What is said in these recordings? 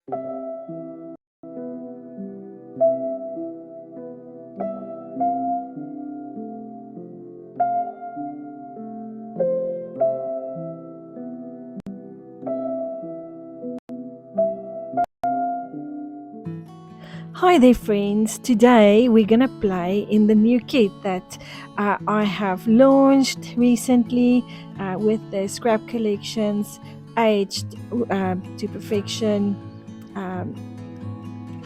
Hi there, friends. Today we're gonna play in the new kit that I have launched recently with the Scrap Collections Aged to Perfection um,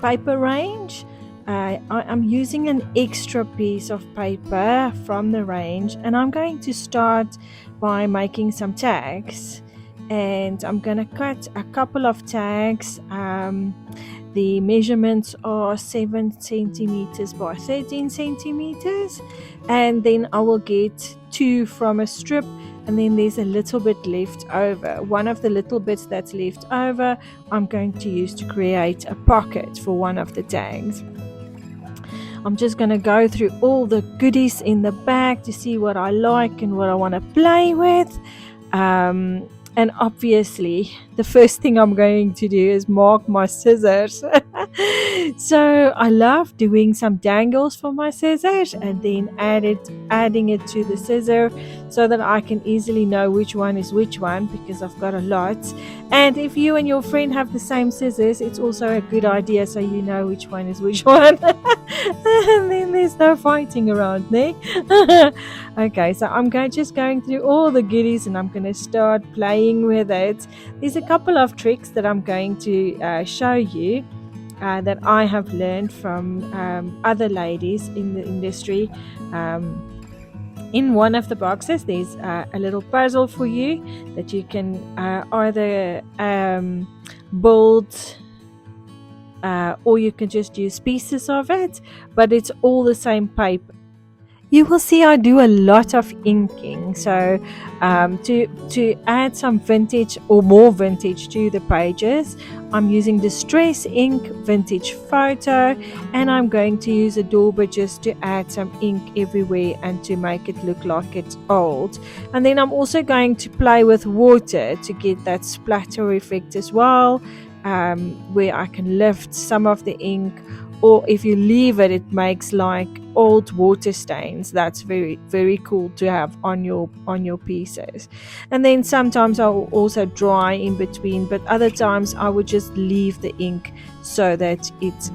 paper range. I'm using an extra piece of paper from the range, and I'm going to start by making some tags. And I'm gonna cut a couple of tags. The measurements are 7 centimeters by 13 centimeters, and then I will get two from a strip, and then there's a little bit left over. One of the little bits that's left over I'm going to use to create a pocket for one of the tags. I'm just going to go through all the goodies in the bag to see what I like and what I want to play with. And obviously, the first thing I'm going to do is mark my scissors. So I love doing some dangles for my scissors and then adding it to the scissor so that I can easily know which one is which one because I've got a lot. And if you and your friend have the same scissors, it's also a good idea so you know which one is which one. And then there's no fighting around there. Okay, so I'm just going through all the goodies and I'm going to start playing with it. There's a couple of tricks that I'm going to show you that I have learned from other ladies in the industry. Um, in one of the boxes, there's a little puzzle for you that you can either build or you can just use pieces of it, but it's all the same paper. You will see I do a lot of inking. So to add some vintage or more vintage to the pages, I'm using Distress Ink Vintage Photo, and I'm going to use a dauber just to add some ink everywhere and to make it look like it's old. And then I'm also going to play with water to get that splatter effect as well, where I can lift some of the ink, or if you leave it, it makes like old water stains. That's very, very cool to have on your pieces. And then sometimes I will also dry in between, but other times I would just leave the ink so that it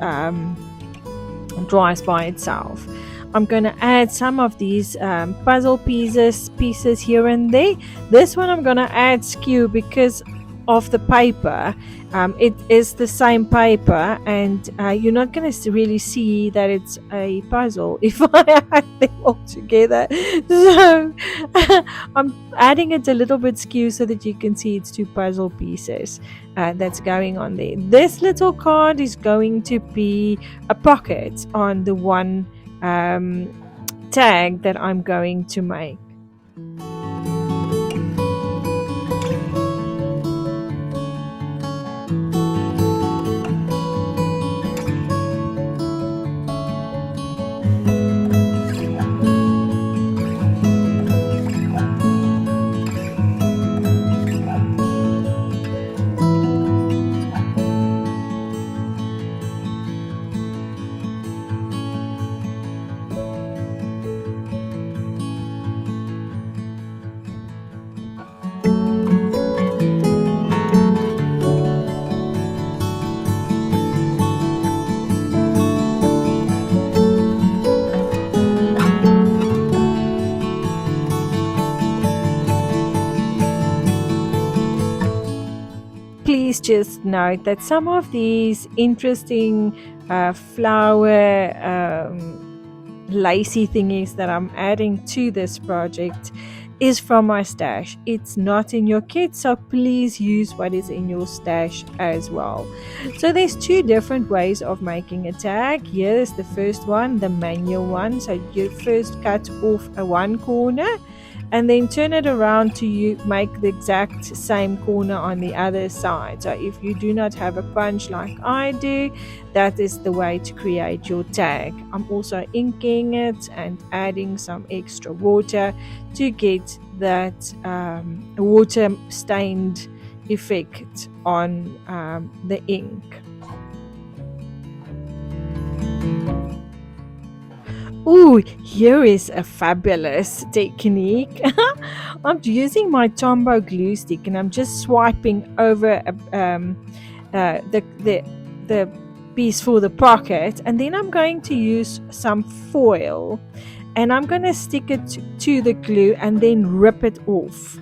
dries by itself. I'm going to add some of these puzzle pieces here and there. This one I'm going to add skew because of the paper. It is the same paper, and you're not going to really see that it's a puzzle if I add them all together. So I'm adding it a little bit skew so that you can see it's two puzzle pieces that's going on there. This little card is going to be a pocket on the one tag that I'm going to make. Please just note that some of these interesting flower lacy thingies that I'm adding to this project is from my stash. It's not in your kit, so please use what is in your stash as well. So there's two different ways of making a tag. Here is the first one, the manual one. So you first cut off a one corner and then turn it around to you make the exact same corner on the other side. So if you do not have a punch like I do, that is the way to create your tag. I'm also inking it and adding some extra water to get that water stained effect on the ink. Ooh, here is a fabulous technique. I'm using my Tombow glue stick and I'm just swiping over the piece for the pocket, and then I'm going to use some foil and I'm going to stick it to the glue and then rip it off.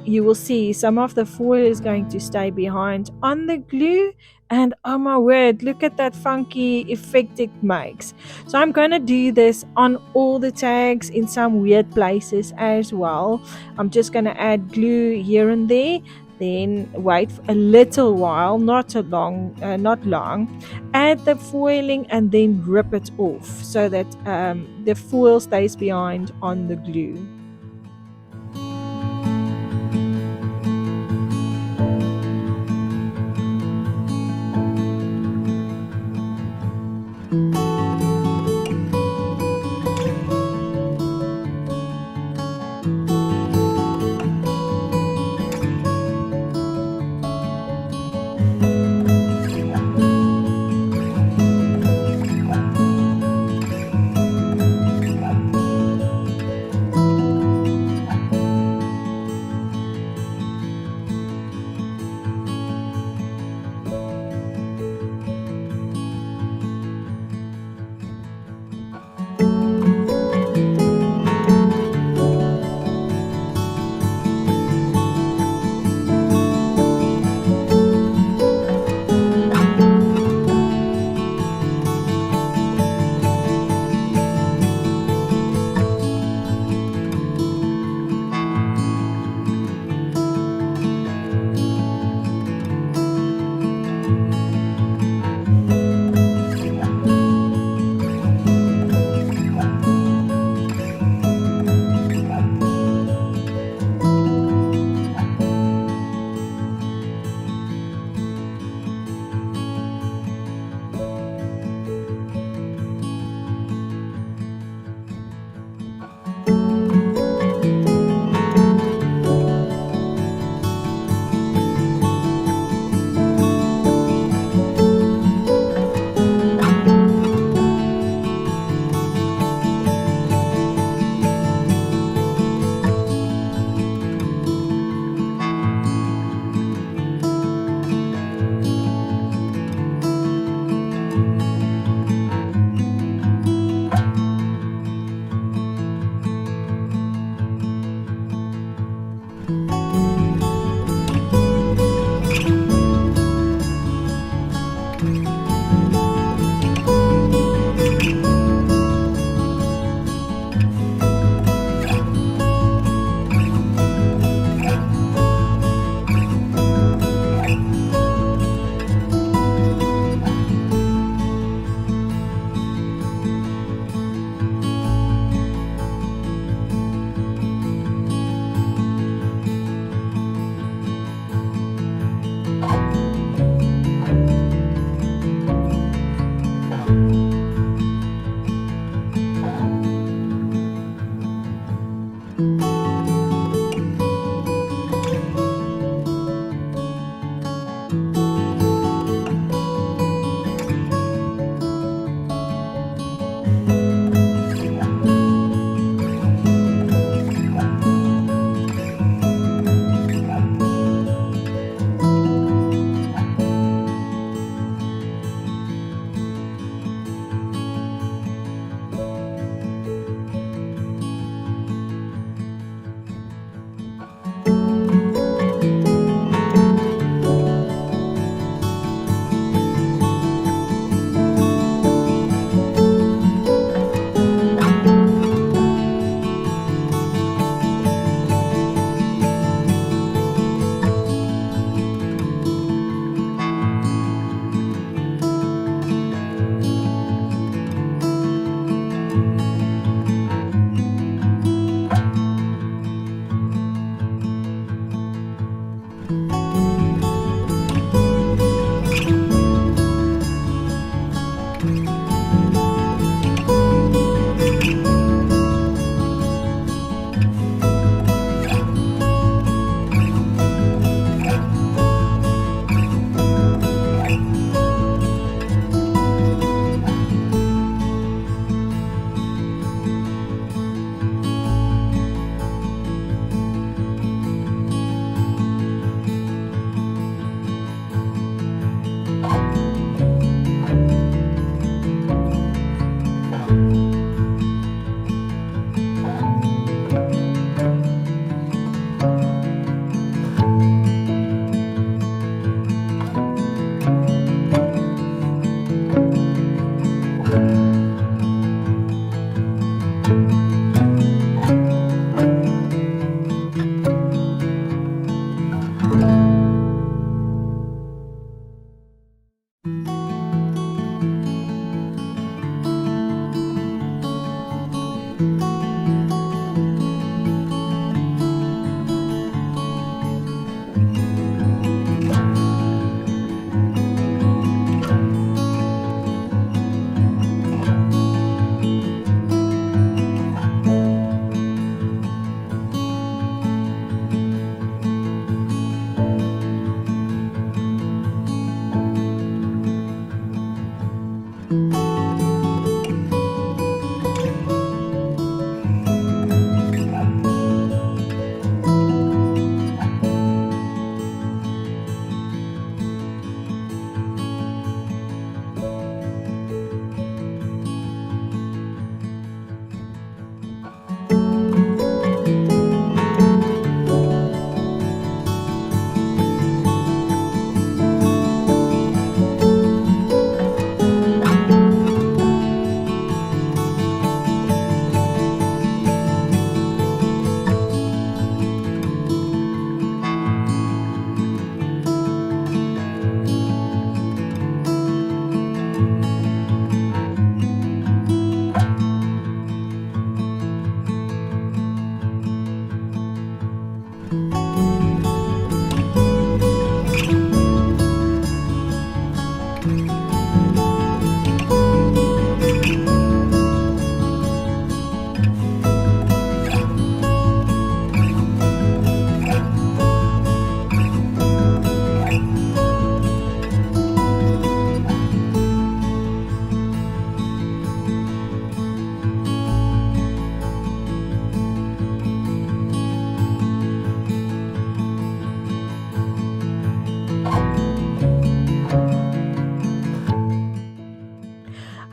You will see some of the foil is going to stay behind on the glue, and oh my word, look at that funky effect it makes. So I'm going to do this on all the tags in some weird places as well. I'm just going to add glue here and there, then wait for a little while, not long, add the foiling and then rip it off so that the foil stays behind on the glue.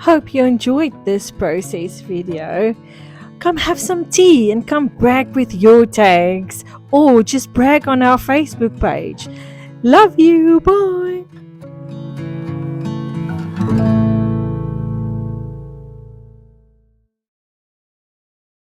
Hope you enjoyed this process video. Come have some tea and come brag with your tags, or just brag on our Facebook page. Love you. Bye.